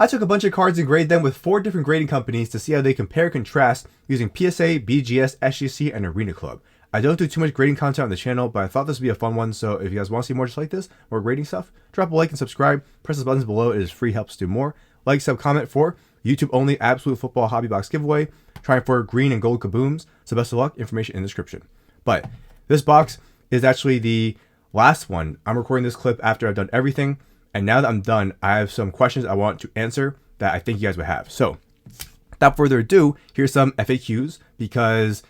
I took a bunch of cards and graded them with 4 different grading companies to see how they compare and contrast using PSA, BGS, SGC, and Arena Club. I don't do too much grading content on the channel, but I thought this would be a fun one, so if you guys want to see more just like this, more grading stuff, drop a like and subscribe, press the buttons below, it is free, helps do more. Like, sub, comment for YouTube only Absolute Football Hobby Box giveaway, trying for green and gold kabooms, so best of luck, information in the description. But this box is actually the last one. I'm recording this clip after I've done everything. And now that I'm done, I have some questions I want to answer that I think you guys would have. So without further ado, here's some FAQs because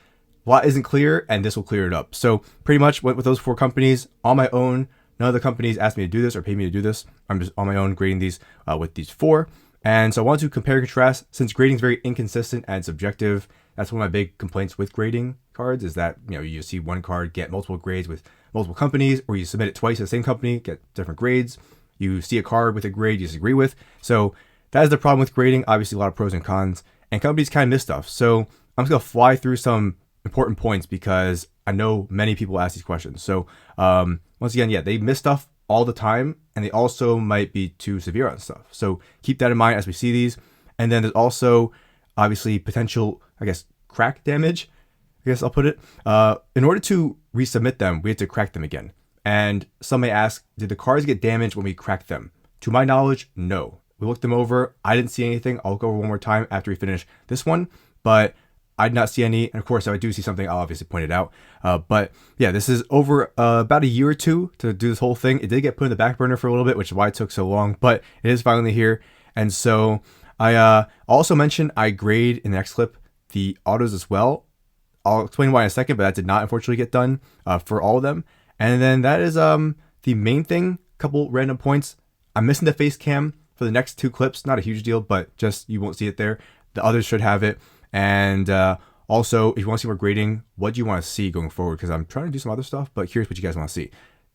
a lot isn't clear and this will clear it up. So pretty much went with those 4 companies on my own. None of the companies asked me to do this or paid me to do this. I'm just on my own grading these with these 4. And so I want to compare and contrast since grading is very inconsistent and subjective. That's one of my big complaints with grading cards is that, you see one card get multiple grades with multiple companies, or you submit it twice to the same company, get different grades. You see a card with a grade you disagree with. So that is the problem with grading. Obviously, a lot of pros and cons. And companies kind of miss stuff. So I'm just going to fly through some important points because I know many people ask these questions. So once again, yeah, they miss stuff all the time. And they also might be too severe on stuff. So keep that in mind as we see these. And then there's also, obviously, potential, crack damage. I guess I'll put it. In order to resubmit them, we have to crack them again. And some may ask, did the cards get damaged when we cracked them? To my knowledge, no. We looked them over. I didn't see anything. I'll look over one more time after we finish this one. But I did not see any. And of course, if I do see something, I'll obviously point it out. But yeah, this is over about a year or 2 to do this whole thing. It did get put in the back burner for a little bit, which is why it took so long. But it is finally here. And so I also mentioned I grade in the next clip the autos as well. I'll explain why in a second, but that did not unfortunately get done for all of them. And then that is the main thing. Couple random points. I'm missing the face cam for the next 2 clips. Not a huge deal, but just you won't see it there. The others should have it. And also, if you want to see more grading, what do you want to see going forward? Because I'm trying to do some other stuff, but here's what you guys want to see.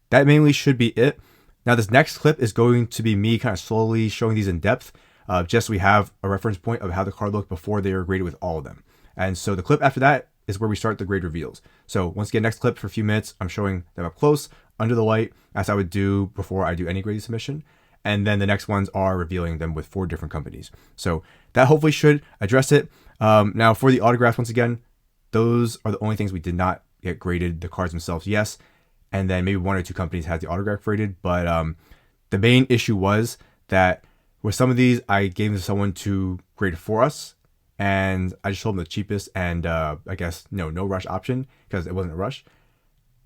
That mainly should be it. Now, this next clip is going to be me kind of slowly showing these in depth, just so we have a reference point of how the card looked before they were graded with all of them. And so the clip after that is where we start the grade reveals. So once again, next clip for a few minutes, I'm showing them up close, under the light, as I would do before I do any grading submission. And then the next ones are revealing them with 4 different companies. So that hopefully should address it. Now for the autographs, once again, those are the only things we did not get graded. The cards themselves, yes. And then maybe 1 or 2 companies had the autograph graded. But the main issue was that with some of these, I gave them to someone to grade for us. And I just told them the cheapest and no rush option because it wasn't a rush.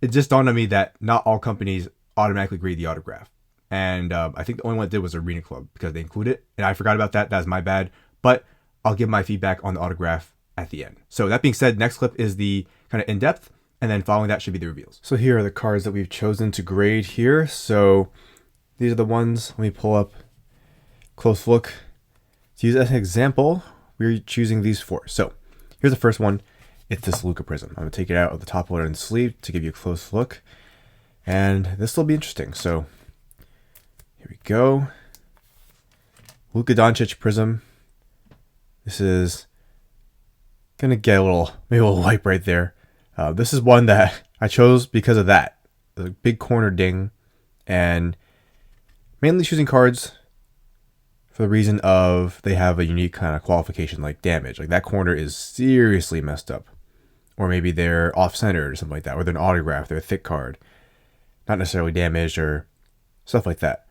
It just dawned on me that not all companies automatically grade the autograph. And I think the only one that did was Arena Club because they include it. And I forgot about that. That's my bad. But I'll give my feedback on the autograph at the end. So that being said, next clip is the kind of in-depth. And then following that should be the reveals. So here are the cards that we've chosen to grade here. So these are the ones. Let me pull up close look. To use as an example, we're choosing these 4. So here's the first one. It's this Luka Prizm. I'm going to take it out of the top loader and sleeve to give you a close look. And this will be interesting. So here we go. Luka Doncic Prizm. This is going to get maybe a little wipe right there. This is one that I chose because of that. The big corner ding. And mainly choosing cards for the reason of they have a unique kind of qualification like damage. Like that corner is seriously messed up. Or maybe they're off-centered or something like that. Or they're an autograph, they're a thick card. Not necessarily damaged or stuff like that.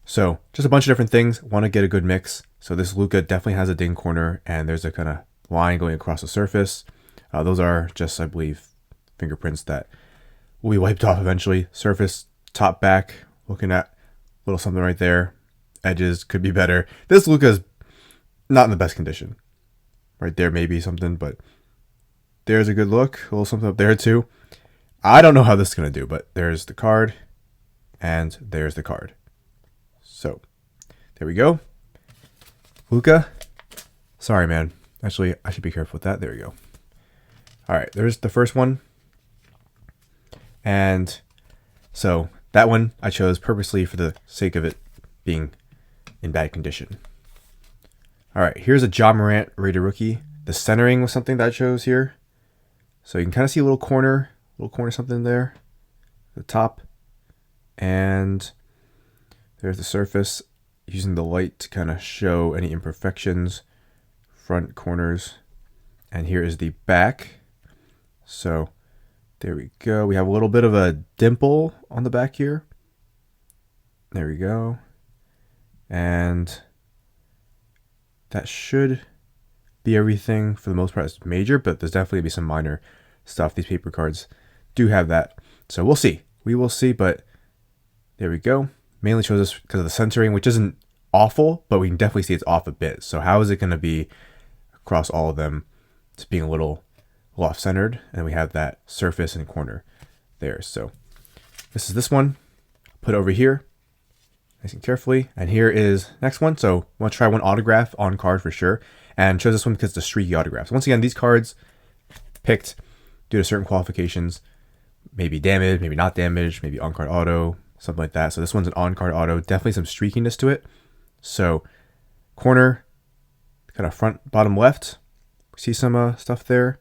So just a bunch of different things. Want to get a good mix. So this Luka definitely has a ding corner and there's a kind of line going across the surface. Those are just, I believe, fingerprints that will be wiped off eventually. Surface, top, back, looking at a little something right there. Edges could be better. This Luka's not in the best condition. Right there, maybe something, but there's a good look. A little something up there too. I don't know how this is going to do, but there's the card and there's the card. So there we go. Luka. Sorry, man. Actually, I should be careful with that. There we go. All right, there's the first one. And so that one I chose purposely for the sake of it being in bad condition. All right, here's a Morant rated rookie. The centering was something that I chose here. So you can kind of see a little corner something there. The top. And there's the surface. using the light to kind of show any imperfections, front corners. And here is the back. So there we go. We have a little bit of a dimple on the back here. There we go. And that should be everything for the most part. It's major, but there's definitely be some minor stuff. These paper cards do have that. So we'll see. We will see, but there we go. Mainly shows us because of the centering, which isn't awful, but we can definitely see it's off a bit. So how is it going to be across all of them? It's being a little off-centered, and we have that surface and corner there. So this is this one. Put it over here, nice and carefully. And here is next one. So I want to try one autograph on card for sure, and chose this one because it's a streaky autograph. So once again, these cards picked due to certain qualifications, maybe damaged, maybe not damaged, maybe on-card auto, something like that. So this one's an on-card auto, definitely some streakiness to it. So corner, kind of front, bottom left, we see some stuff there.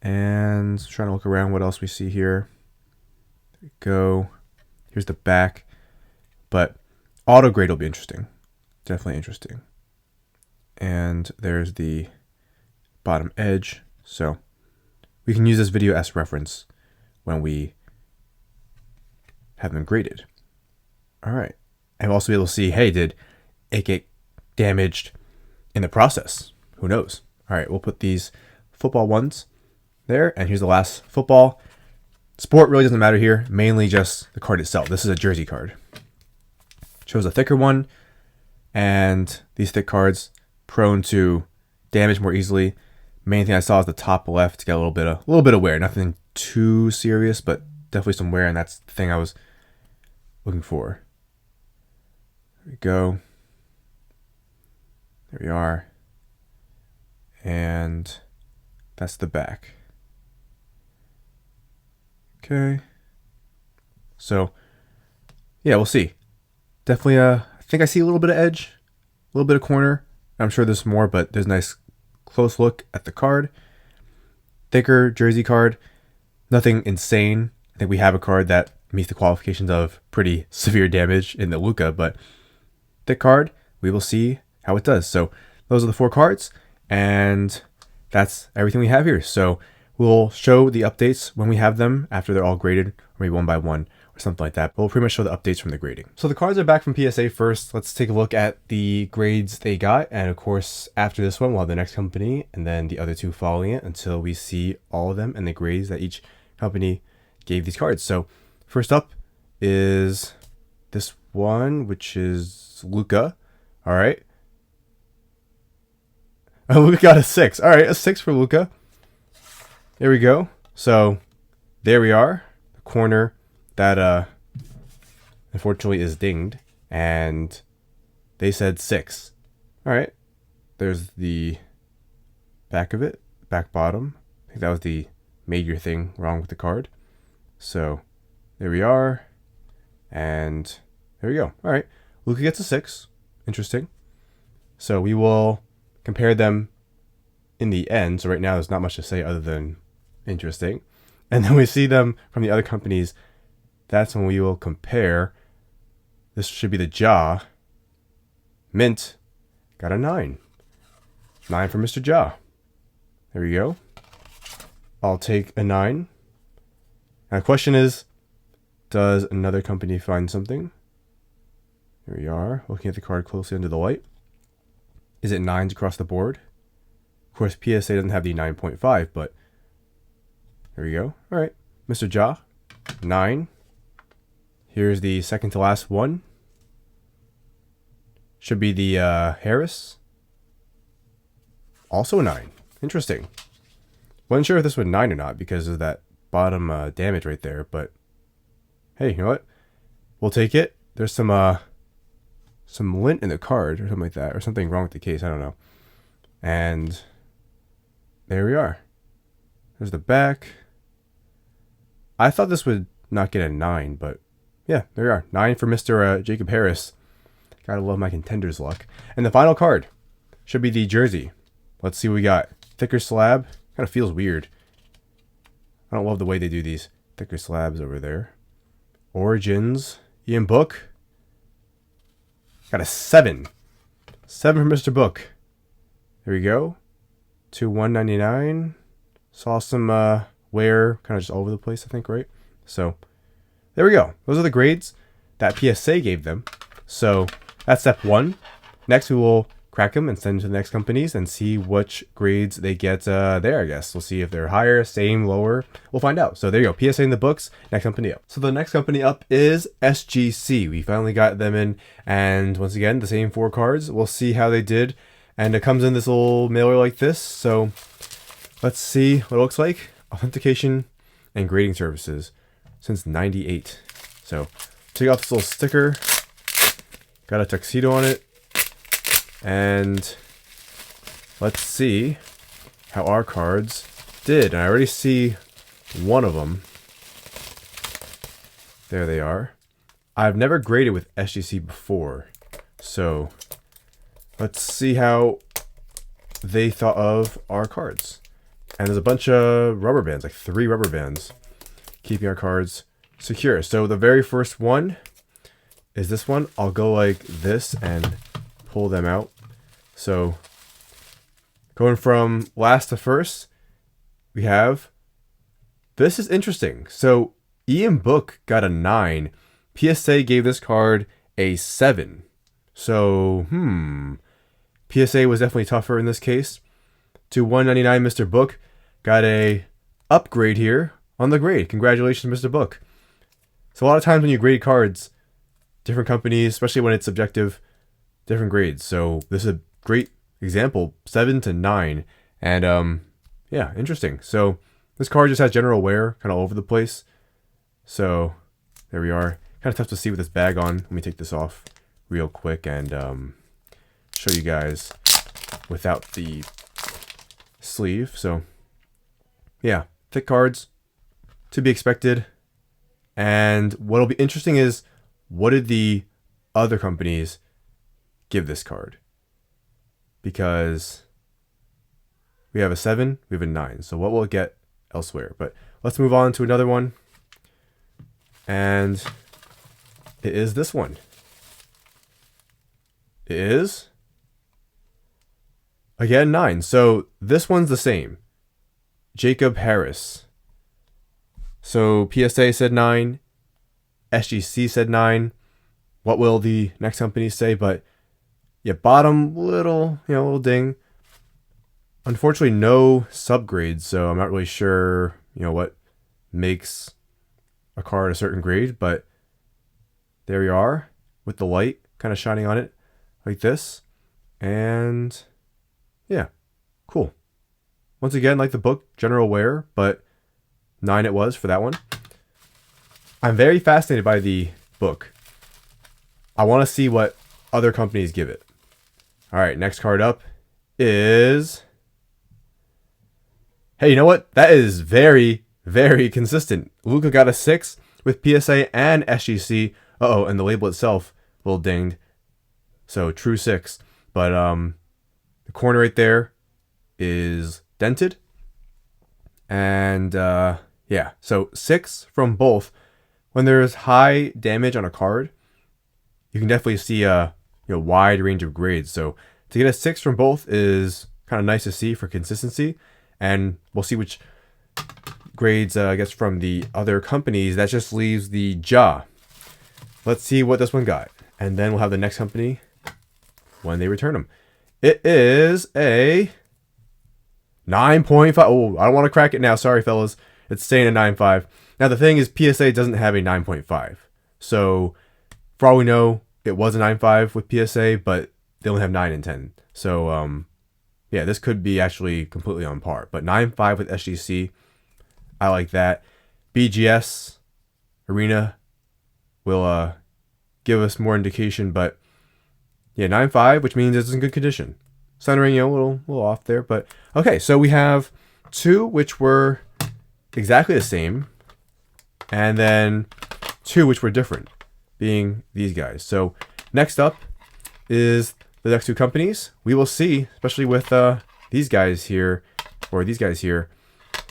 And trying to look around what else we see here. There we go. Here's the back. But auto grade will be interesting. Definitely interesting. And there's the bottom edge. So we can use this video as reference when we have them graded. All right. And we'll also be able to see, hey, did it get damaged in the process? Who knows? All right, we'll put these football ones there. And here's the last football. Sport really doesn't matter here. Mainly just the card itself. This is a jersey card. Chose a thicker one. And these thick cards prone to damage more easily. Main thing I saw is the top left got a little bit of wear. Nothing too serious, but definitely some wear, and that's the thing I was looking for. There we go. There we are. And that's the back. Okay. So, yeah, we'll see. Definitely, I think I see a little bit of edge, a little bit of corner. I'm sure there's more, but there's a nice close look at the card. Thicker jersey card. Nothing insane. I think we have a card that meets the qualifications of pretty severe damage in the Luka, but thick card, we will see how it does. So those are the 4 cards, and that's everything we have here. So we'll show the updates when we have them after they're all graded, or maybe one by one or something like that. But we'll pretty much show the updates from the grading. So the cards are back from PSA first. Let's take a look at the grades they got. And of course, after this one, we'll have the next company and then the other 2 following it until we see all of them and the grades that each company gave these cards. So first up is this one, which is Luka. All right. Oh, Luka got a 6. All right, a 6 for Luka. There we go. So there we are. The corner that unfortunately is dinged, and they said 6. All right. There's the back of it, back bottom. I think that was the major thing wrong with the card. So there we are, and there we go. All right. Luka gets a 6. Interesting. So we will compare them in the end. So right now there's not much to say other than interesting. And then we see them from the other companies. That's when we will compare. This should be the jaw. Mint got a 9. 9 for Mr. Jaw. There we go. I'll take a 9. Now the question is, does another company find something? Here we are, looking at the card closely under the light. Is it 9s across the board? Of course, PSA doesn't have the 9.5, but there we go. All right, Mr. Jaw, 9. Here's the second to last one. Should be the Harris. Also a 9. Interesting. Wasn't sure if this was 9 or not because of that bottom damage right there, but hey, you know what? We'll take it. There's some lint in the card or something like that, or something wrong with the case. I don't know. And there we are. There's the back. I thought this would not get a 9, but yeah, there we are. 9 for Mr. Jacob Harris. Gotta love my Contenders luck. And the final card should be the jersey. Let's see what we got. Thicker slab. Kind of feels weird. I don't love the way they do these thicker slabs over there. Origins. Ian Book. Got a 7. 7 for Mr. Book. There we go. To 199. Saw some wear kind of just all over the place, I think, right? So there we go. Those are the grades that PSA gave them. So that's step 1. Next, we will crack them and send them to the next companies and see which grades they get there, I guess. We'll see if they're higher, same, lower. We'll find out. So there you go. PSA in the books. Next company up. So the next company up is SGC. We finally got them in. And once again, the same 4 cards. We'll see how they did. And it comes in this little mailer like this. So let's see what it looks like. Authentication and Grading Services since 98. So take off this little sticker. Got a tuxedo on it. And let's see how our cards did. And I already see one of them. There they are. I've never graded with SGC before. So let's see how they thought of our cards. And there's a bunch of rubber bands, like 3 rubber bands, keeping our cards secure. So the very first one is this one. I'll go like this and pull them out. So going from last to first, we have, this is interesting. So Ian Book got a 9. PSA gave this card a 7. So, PSA was definitely tougher in this case. To 199, Mr. Book got a upgrade here on the grade. Congratulations, Mr. Book. So a lot of times when you grade cards, different companies, especially when it's subjective, different grades. So this is a great example, 7 to 9. And yeah, interesting. So this card just has general wear kind of all over the place. So there we are. Kind of tough to see with this bag on. Let me take this off real quick and show you guys without the sleeve. So yeah, thick cards to be expected. And what'll be interesting is, what did the other companies give this card? Because we have a 7, we have a 9. So what will it get elsewhere? But let's move on to another one. And it is this one. It is, again, 9. So this one's the same. Jacob Harris. So PSA said 9. SGC said 9. What will the next company say? But yeah, bottom little ding. Unfortunately, no subgrades, so I'm not really sure, what makes a card a certain grade. But there we are with the light kind of shining on it like this. And yeah, cool. Once again, like the book, general wear, but 9 it was for that one. I'm very fascinated by the book. I want to see what other companies give it. All right, next card up is... Hey, you know what? That is very, very consistent. Luka got a 6 with PSA and SGC. Uh-oh, and the label itself a little dinged. So, true 6. But the corner right there is dented. And yeah, so 6 from both. When there's high damage on a card, you can definitely see a wide range of grades. So to get a 6 from both is kind of nice to see for consistency. And we'll see which grades I guess from the other companies. That just leaves the jaw. Let's see what this one got. And then we'll have the next company when they return them. It is a 9.5. Oh, I don't want to crack it now. Sorry, fellas. It's staying at 9.5. Now, the thing is, PSA doesn't have a 9.5. So, for all we know, it was a 9.5 with PSA, but they only have 9 and 10. So, yeah, this could be actually completely on par. But 9.5 with SGC, I like that. BGS Arena will give us more indication, but yeah, 9.5, which means it's in good condition. Centering, a little off there, but okay. So we have 2 which were exactly the same, and then 2 which were different, being these guys. So next up is the next 2 companies. We will see, especially with these guys here, or these guys here,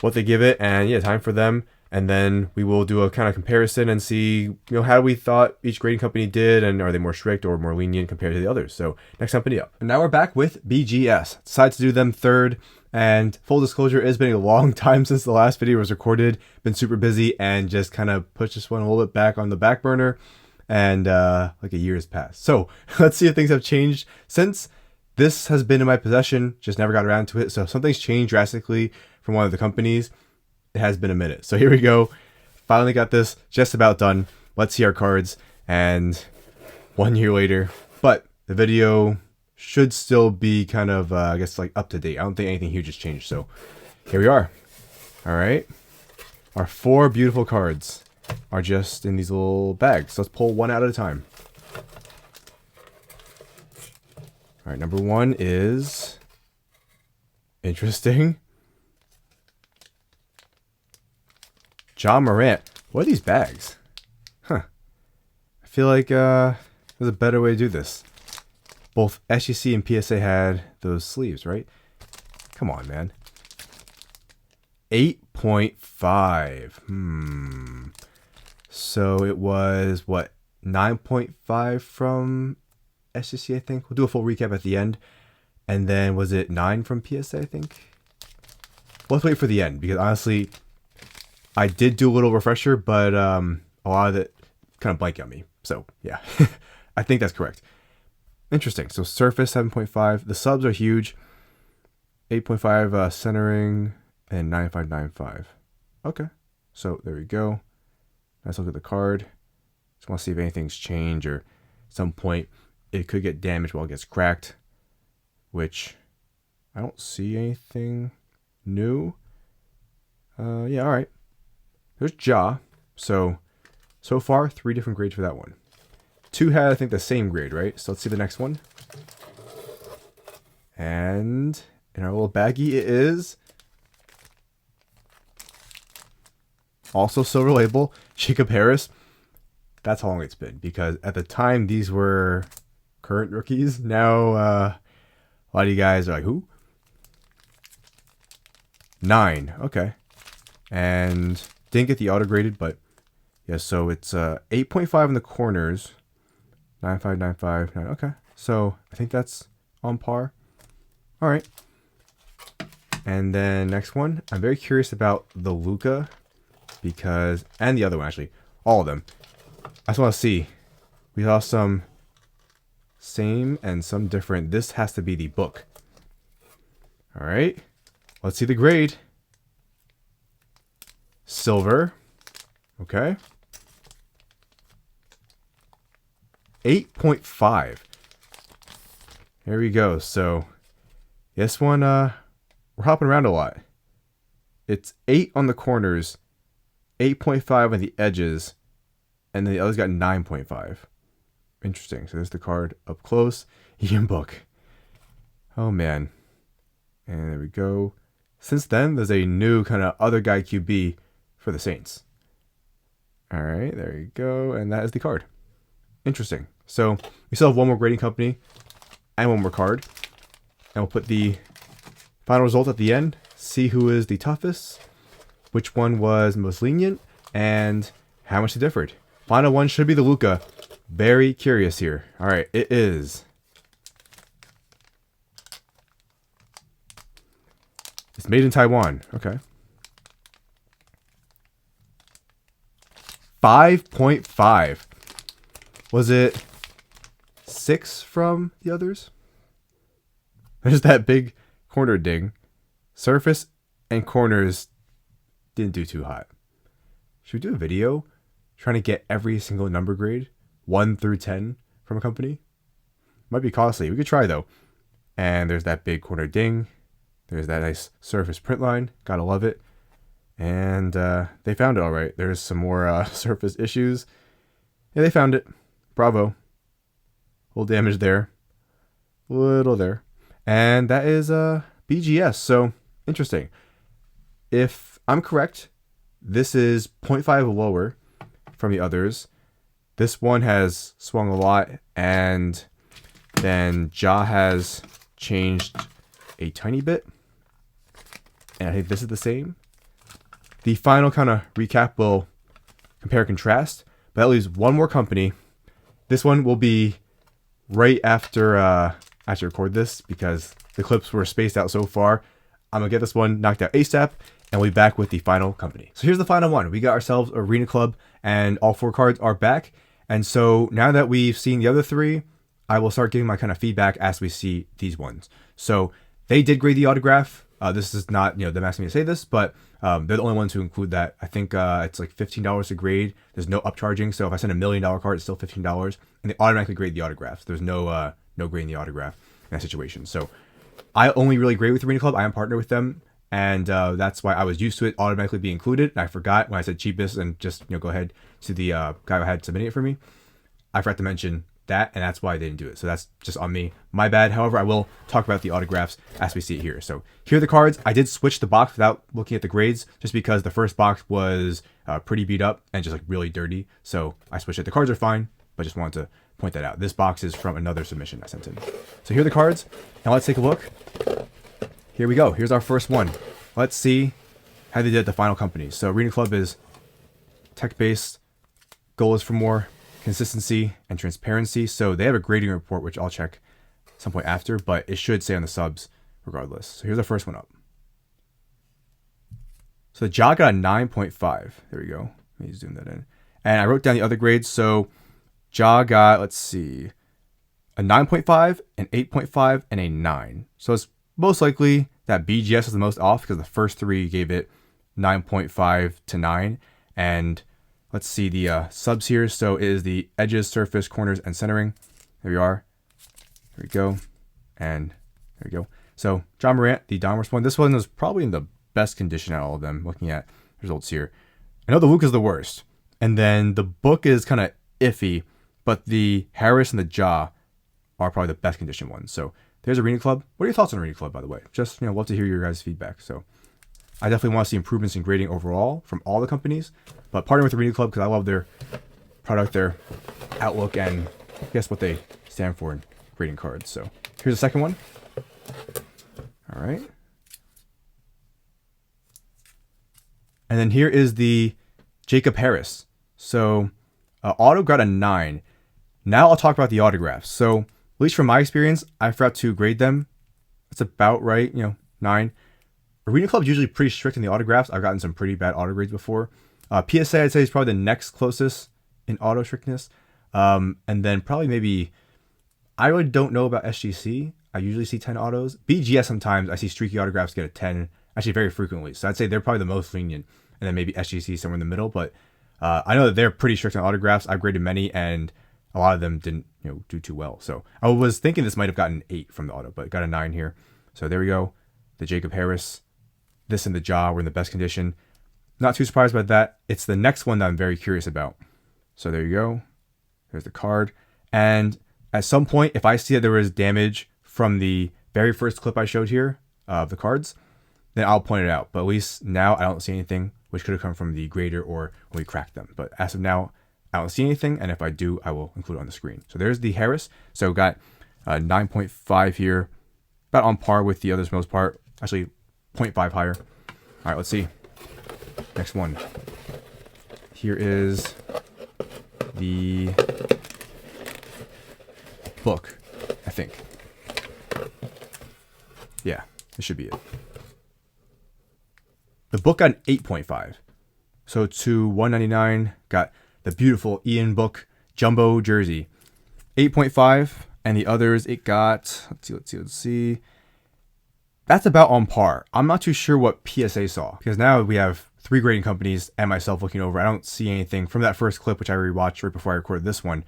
what they give it. And yeah, time for them And then we will do a kind of comparison and see, how we thought each grading company did, and are they more strict or more lenient compared to the others. So next company up. And now we're back with BGS. Decided to do them third. And full disclosure, it's been a long time since the last video was recorded. Been super busy and just kind of pushed this one a little bit back on the back burner. And like a year has passed. So let's see if things have changed since this has been in my possession. Just never got around to it. So if something's changed drastically from one of the companies, it has been a minute. So here we go. Finally got this just about done. Let's see our cards. And 1 year later. But the video should still be kind of, I guess, like up to date. I don't think anything huge has changed. So here we are. All right. Our 4 beautiful cards are just in these little bags. So let's pull one out at a time. All right. Number 1 is interesting. Morant. What are these bags? Huh. I feel like there's a better way to do this. Both SGC and PSA had those sleeves, right? Come on, man. 8.5. So it was, what, 9.5 from SGC, I think? We'll do a full recap at the end. And then was it 9 from PSA, I think? Let's wait for the end, because honestly, I did do a little refresher, but a lot of it kind of blanked on me. So, yeah. I think that's correct. Interesting. So, surface, 7.5. The subs are huge. 8.5 centering, and 9595. Okay. So, there we go. Let's look at the card. Just want to see if anything's changed, or at some point it could get damaged while it gets cracked. Which, I don't see anything new. Yeah, all right. There's So far, 3 different grades for that one. 2 had, I think, the same grade, right? So let's see the next one. And in our little baggie, it is also silver label, Jacob Harris. That's how long it's been, because at the time, these were current rookies. Now, a lot of you guys are like, who? 9. Okay. And didn't get the auto graded, but yeah, so it's 8.5 in the corners, 9595. Okay, so I think that's on par. All right. And then next one, I'm very curious about the Luka, because, and the other one actually, all of them. I just want to see. We saw some same and some different. This has to be the book. All right, let's see the grade. Silver. Okay. 8.5. There we go. So this one, we're hopping around a lot. It's 8 on the corners, 8.5 on the edges, and then the other's got 9.5. Interesting. So there's the card up close. Ian book. Oh man. And there we go. Since then, there's a new kind of other guy QB for the Saints. All right, there you go. And that is the card. Interesting. So we still have one more grading company and one more card. And we'll put the final result at the end. See who is the toughest, which one was most lenient, and how much it differed. Final one should be the Luka. Very curious here. All right, it is. It's made in Taiwan. Okay. 5.5. Was it 6 from the others? There's that big corner ding. Surface and corners didn't do too hot. Should we do a video trying to get every single number grade, 1 through 10, from a company? Might be costly. We could try though. And there's that big corner ding. There's that nice surface print line. Gotta love it. And they found it all right. There's some more surface issues. Yeah, they found it. Bravo. Little damage there. Little there. And that is BGS. So, interesting. If I'm correct, this is 0.5 lower from the others. This one has swung a lot. And then Ja has changed a tiny bit. And I think this is the same. the final kind of recap will compare and contrast, but that leaves one more company. This one will be right after I actually record this because the clips were spaced out so far. I'm gonna get this one knocked out ASAP, and we'll be back with the final company. So here's the final one. We got ourselves Arena Club, and all 4 cards are back. And so now that we've seen the other 3, I will start giving my kind of feedback as we see these ones. So they did grade the autograph. This is not, them asking me to say this, but they're the only ones who include that. I think it's like $15 to grade. There's no upcharging. So if I send $1 million card, it's still $15, and they automatically grade the autographs. There's no grading the autograph in that situation. So I only really grade with Arena Club. I am partnered with them, and that's why I was used to it automatically being included. And I forgot when I said cheapest and just go ahead to the guy who had submitted it for me. I forgot to mention that, and that's why I didn't do it. So that's just on me. My bad. However, I will talk about the autographs as we see it here. So here are the cards. I did switch the box without looking at the grades just because the first box was pretty beat up and just like really dirty. So I switched it. The cards are fine, but just wanted to point that out. This box is from another submission I sent in. So here are the cards. Now let's take a look. Here we go. Here's our first one. Let's see how they did at the final company. So Arena Club is tech-based. Goal is for more consistency and transparency. So they have a grading report, which I'll check some point after, but it should say on the subs regardless. So here's the first one up. So the Ja got a 9.5. There we go. Let me zoom that in. And I wrote down the other grades. So Ja got, let's see, a 9.5, an 8.5, and a 9. So it's most likely that BGS is the most off because the first 3 gave it 9.5 to 9. And let's see the subs here. So it is the edges, surface, corners, and centering. There we are. There we go. And there we go. So John Morant, the Donruss one. This one is probably in the best condition out of all of them, looking at results here. I know the Luka is the worst. And then the book is kind of iffy, but the Harris and the Ja are probably the best condition ones. So there's Arena Club. What are your thoughts on Arena Club, by the way? Just, love to hear your guys' feedback. So I definitely want to see improvements in grading overall from all the companies, but partnering with Arena Club because I love their product, their outlook, and I guess what they stand for in grading cards. So here's the second one. All right. And then here is the Jacob Harris. So auto got a 9. Now I'll talk about the autographs. So at least from my experience, I forgot to grade them. That's about right, 9. Arena Club's usually pretty strict in the autographs. I've gotten some pretty bad auto grades before. PSA, I'd say, is probably the next closest in auto strictness. And then probably maybe, I really don't know about SGC. I usually see 10 autos. BGS sometimes I see streaky autographs get a 10, actually very frequently. So I'd say they're probably the most lenient. And then maybe SGC somewhere in the middle. But I know that they're pretty strict on autographs. I've graded many, and a lot of them didn't do too well. So I was thinking this might have gotten an 8 from the auto, but got a 9 here. So there we go. The Jacob Harris. This and the Ja were in the best condition. Not too surprised by that. It's the next one that I'm very curious about. So there you go. There's the card. And at some point, if I see that there was damage from the very first clip I showed here of the cards, then I'll point it out. But at least now I don't see anything, which could have come from the grader or when we cracked them. But as of now, I don't see anything. And if I do, I will include it on the screen. So there's the Harris. So got 9.5 here. About on par with the others for the most part. Actually, 0.5 higher. All right, let's see. Next one. Here is the book, I think. Yeah, this should be it. The book got an 8.5. So to $199, got the beautiful Ian book jumbo jersey. 8.5, and the others, it got, let's see. That's about on par. I'm not too sure what PSA saw because now we have 3 grading companies and myself looking over. I don't see anything from that first clip, which I rewatched right before I recorded this one.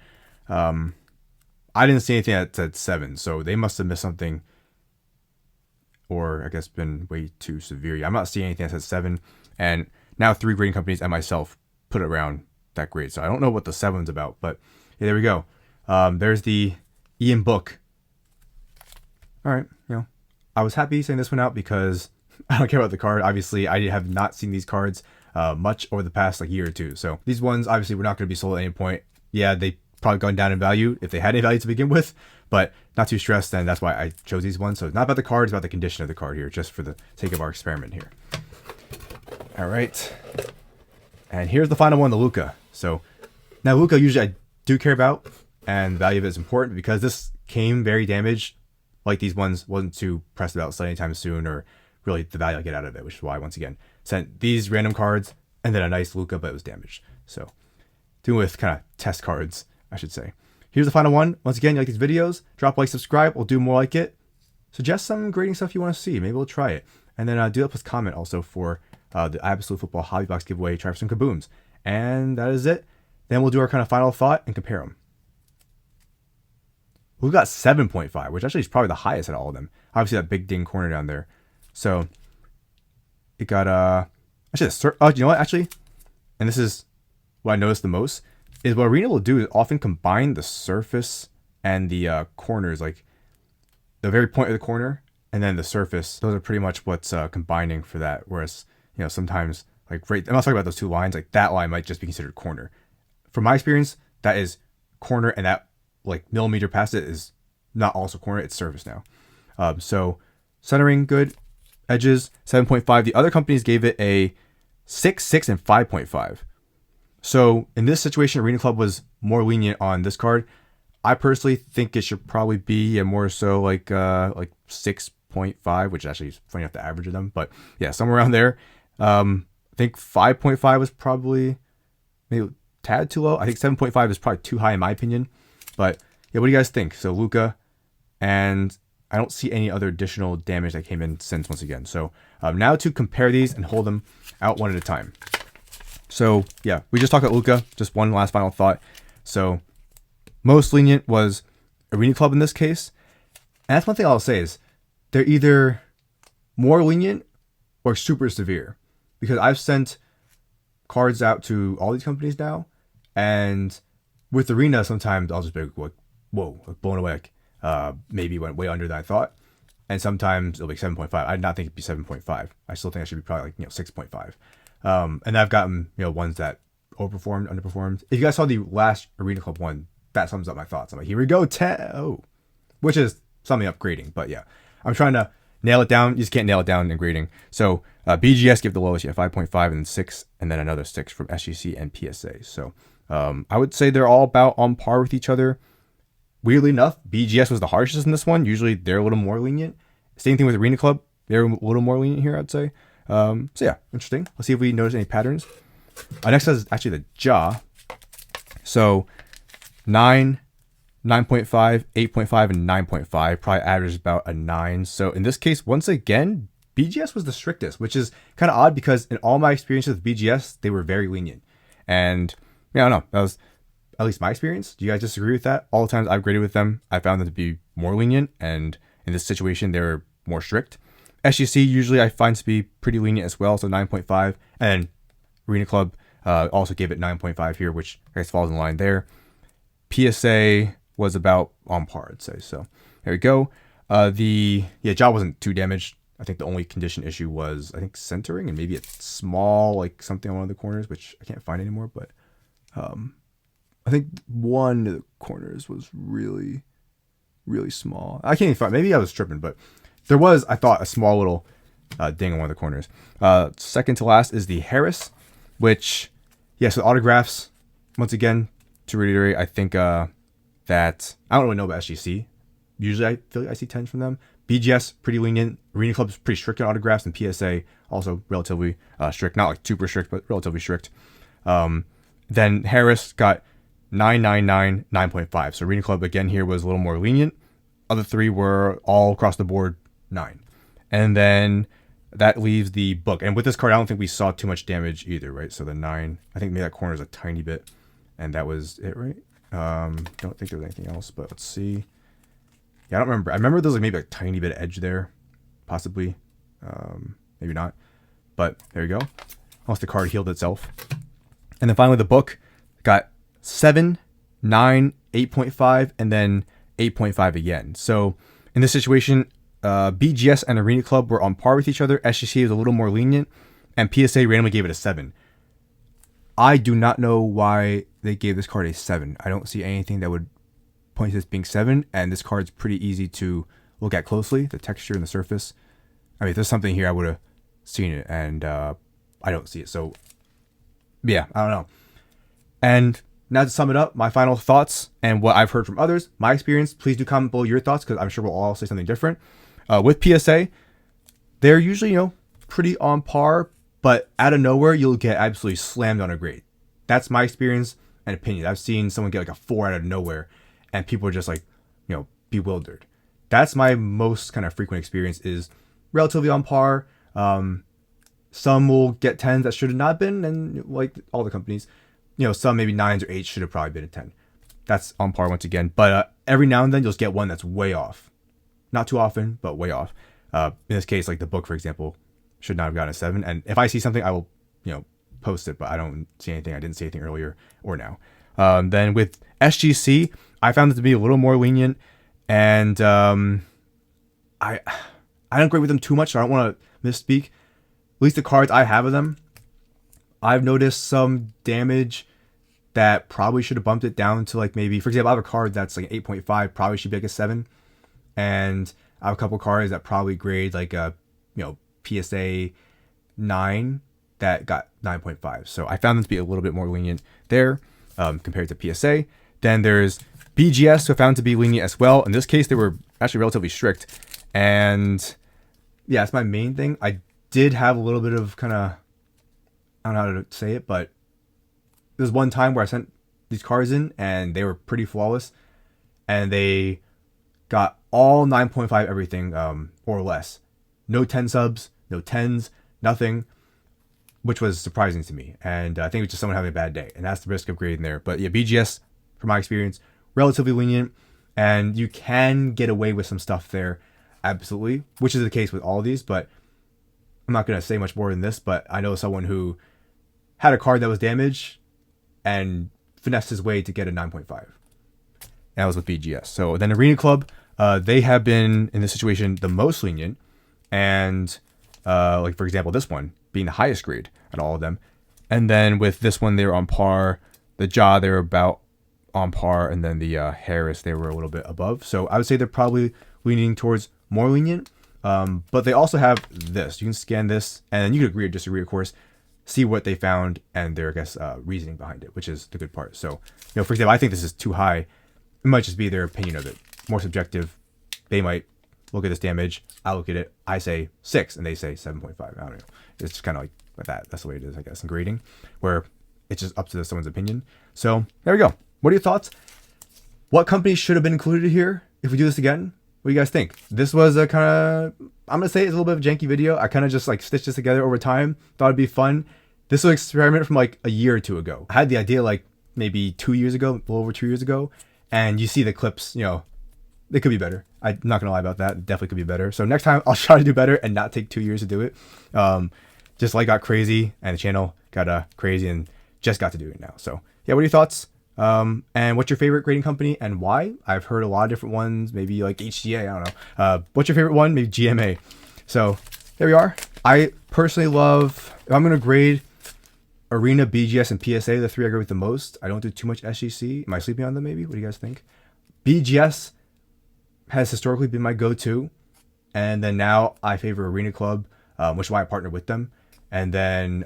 I didn't see anything that said 7, so they must have missed something, or I guess been way too severe. I'm not seeing anything that says 7, and now 3 grading companies and myself put it around that grade. So I don't know what the 7's about, but yeah, there we go. There's the Ian book. All right, I was happy sending this one out because I don't care about the card. Obviously, I have not seen these cards much over the past year or two. So these ones obviously were not going to be sold at any point. Yeah, they probably gone down in value if they had any value to begin with, but not too stressed. And that's why I chose these ones. So it's not about the card, it's about the condition of the card here, just for the sake of our experiment here. All right. And here's the final one, the Luka. So now Luka usually I do care about, and the value of it is important because this came very damaged. Like these ones wasn't too pressed about selling anytime soon, or really the value I get out of it, which is why once again sent these random cards and then a nice Luka, but it was damaged. So doing with kind of test cards, I should say. Here's the final one. Once again, you like these videos, drop a like, subscribe. We'll do more like it. Suggest some grading stuff you want to see. Maybe we'll try it. And then do that plus comment also for the Absolute Football Hobby Box giveaway. Try for some kabooms. And that is it. Then we'll do our kind of final thought and compare them. We got 7.5, which actually is probably the highest out of all of them. Obviously, that big ding corner down there. So it got actually you know what actually, and this is what I noticed the most is what Arena will do is often combine the surface and the corners, like the very point of the corner and then the surface. Those are pretty much what's combining for that. Whereas sometimes like I'm not talking about those two lines. Like that line might just be considered corner. From my experience, that is corner, and that like millimeter past it is not also corner. It's surface now. So centering good, edges 7.5. The other companies gave it a 6, 6, and 5.5. So in this situation, Arena Club was more lenient on this card. I personally think it should probably be a more so like 6.5, which actually is funny enough the average of them, but yeah, somewhere around there. I think 5.5 was probably maybe a tad too low. I think 7.5 is probably too high in my opinion. But yeah, what do you guys think? So Luka, and I don't see any other additional damage that came in since once again. So now to compare these and hold them out one at a time. So yeah, we just talked about Luka. Just one last final thought. So most lenient was Arena Club in this case. And that's one thing I'll say is they're either more lenient or super severe. Because I've sent cards out to all these companies now, and with Arena, sometimes I'll just be like, whoa, like blown away. Like, maybe went way under than I thought. And sometimes it'll be 7.5. I did not think it'd be 7.5. I still think I should be probably like 6.5. And I've gotten ones that overperformed, underperformed. If you guys saw the last Arena Club one, that sums up my thoughts. I'm like, here we go, 10, which is summing up grading. But yeah, I'm trying to nail it down. You just can't nail it down in grading. So BGS give the lowest, 5.5 and 6, and then another 6 from SGC and PSA. So I would say they're all about on par with each other. Weirdly enough, BGS was the harshest in this one. Usually they're a little more lenient. Same thing with Arena Club. They're a little more lenient here, I'd say. So yeah, interesting. Let's see if we notice any patterns. Next is actually the jaw. So 9, 9.5, 8.5, and 9.5 probably averages about a 9. So in this case, once again, BGS was the strictest, which is kind of odd because in all my experiences with BGS, they were very lenient. And yeah, I don't know. That was at least my experience. Do you guys disagree with that? All the times I've graded with them, I found them to be more lenient. And in this situation, they were more strict. SGC usually I find to be pretty lenient as well. So 9.5. And Arena Club also gave it 9.5 here, which I guess falls in line there. PSA was about on par, I'd say. So there we go. Jaw wasn't too damaged. I think the only condition issue was, I think, centering and maybe a small, like something on one of the corners, which I can't find anymore. But I think one of the corners was really, really small. I can't even find, maybe I was tripping, but there was, I thought, a small little ding on one of the corners. Second to last is the Harris, which, yeah, so autographs, once again, to reiterate, I think that I don't really know about SGC. Usually I feel like I see 10s from them. BGS, pretty lenient. Arena Club's pretty strict on autographs, and PSA also relatively strict. Not like super strict, but relatively strict. Then Harris got 9.99, 9.5. So Arena Club, again, here was a little more lenient. Other three were all across the board 9. And then that leaves the book. And with this card, I don't think we saw too much damage either, right? So the 9, I think maybe that corner is a tiny bit. And that was it, right? Don't think there was anything else, but let's see. Yeah, I don't remember. I remember there was like maybe a tiny bit of edge there, possibly. Maybe not. But there you go. Once the card healed itself. And then finally the book got 7, 9, 8.5, and then 8.5 again. So in this situation, BGS and Arena Club were on par with each other. SGC was a little more lenient, and PSA randomly gave it a 7. I do not know why they gave this card a 7. I don't see anything that would point to this being 7, and this card's pretty easy to look at closely, the texture and the surface. I mean, if there's something here, I would have seen it, and I don't see it. So yeah, I don't know. And now to sum it up, my final thoughts and what I've heard from others, my experience, please do comment below your thoughts because I'm sure we'll all say something different. With PSA, they're usually, pretty on par, but out of nowhere, you'll get absolutely slammed on a grade. That's my experience and opinion. I've seen someone get like a 4 out of nowhere and people are just like, bewildered. That's my most kind of frequent experience, is relatively on par. Some will get 10s that should have not been, and like all the companies, some maybe 9s or 8s should have probably been a 10. That's on par once again. But every now and then you'll just get one that's way off. Not too often, but way off. In this case, like the book, for example, should not have gotten a 7. And if I see something, I will, post it, but I don't see anything. I didn't see anything earlier or now. Then with SGC, I found it to be a little more lenient, and I don't agree with them too much, so I don't want to misspeak. At least the cards I have of them, I've noticed some damage that probably should have bumped it down to like maybe, for example, I have a card that's like an 8.5, probably should be like a 7. And I have a couple cards that probably grade like a, PSA 9 that got 9.5. So I found them to be a little bit more lenient there compared to PSA. Then there's BGS, who I found to be lenient as well. In this case, they were actually relatively strict. And yeah, that's my main thing. I did have a little bit of kind of, I don't know how to say it, but there was one time where I sent these cards in and they were pretty flawless, and they got all 9.5 everything, or less. No 10 subs, no 10s, nothing, which was surprising to me. And I think it was just someone having a bad day, and that's the risk of grading there. But yeah, BGS, from my experience, relatively lenient, and you can get away with some stuff there, absolutely, which is the case with all of these. But I'm not going to say much more than this, but I know someone who had a card that was damaged and finessed his way to get a 9.5. That was with BGS. So then Arena Club, they have been in this situation the most lenient, and like for example, this one being the highest grade out of all of them. And then with this one, they were on par. The Jaw, they were about on par, and then the Harris, they were a little bit above. So I would say they're probably leaning towards more lenient. But they also have this. You can scan this, and you could agree or disagree, of course, see what they found and their, I guess, reasoning behind it, which is the good part. So, for example, I think this is too high. It might just be their opinion of it. More subjective. They might look at this damage. I look at it. I say 6, and they say 7.5. I don't know. It's just kind of like that. That's the way it is, I guess, in grading, where it's just up to someone's opinion. So there we go. What are your thoughts? What companies should have been included here if we do this again? What do you guys think? This was a kind of, I'm going to say it's a little bit of a janky video. I kind of just like stitched this together over time. Thought it'd be fun. This was an experiment from like a year or two ago. I had the idea like maybe 2 years ago, a little over 2 years ago. And you see the clips, they could be better. I'm not going to lie about that. It definitely could be better. So next time I'll try to do better and not take 2 years to do it. Just like got crazy and the channel got crazy and just got to do it now. So yeah, what are your thoughts? And what's your favorite grading company and why? I've heard a lot of different ones, maybe like HGA, I don't know. What's your favorite one? Maybe GMA. So there we are. I personally love, if I'm going to grade Arena, BGS, and PSA, the 3 I grade with the most. I don't do too much SGC. Am I sleeping on them maybe? What do you guys think? BGS has historically been my go-to. And then now I favor Arena Club, which is why I partner with them. And then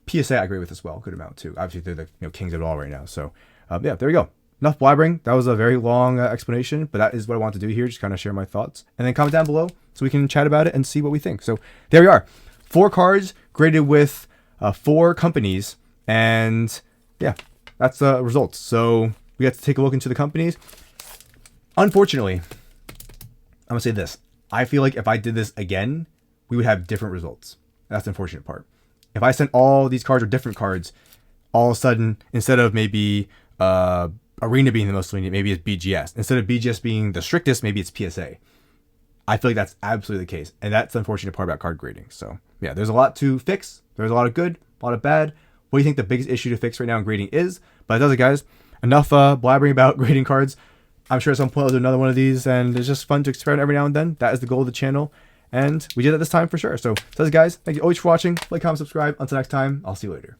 PSA I agree with as well, good amount too. Obviously they're the kings of it all right now. So yeah, there we go. Enough blabbering. That was a very long explanation, but that is what I want to do here, just kind of share my thoughts. And then comment down below so we can chat about it and see what we think. So there we are. 4 cards graded with 4 companies, and yeah, that's the results. So we got to take a look into the companies. Unfortunately, I'm gonna say this. I feel like if I did this again, we would have different results. That's the unfortunate part. If I sent all these cards or different cards, all of a sudden, instead of maybe Arena being the most lenient, maybe it's BGS. Instead of BGS being the strictest, maybe it's PSA. I feel like that's absolutely the case. And that's the unfortunate part about card grading. So yeah, there's a lot to fix. There's a lot of good, a lot of bad. What do you think the biggest issue to fix right now in grading is? But that does it, guys. Enough blabbering about grading cards. I'm sure at some point I'll do another one of these, and it's just fun to experiment every now and then. That is the goal of the channel. And we did it this time for sure. So, guys, thank you always for watching. Like, comment, subscribe. Until next time, I'll see you later.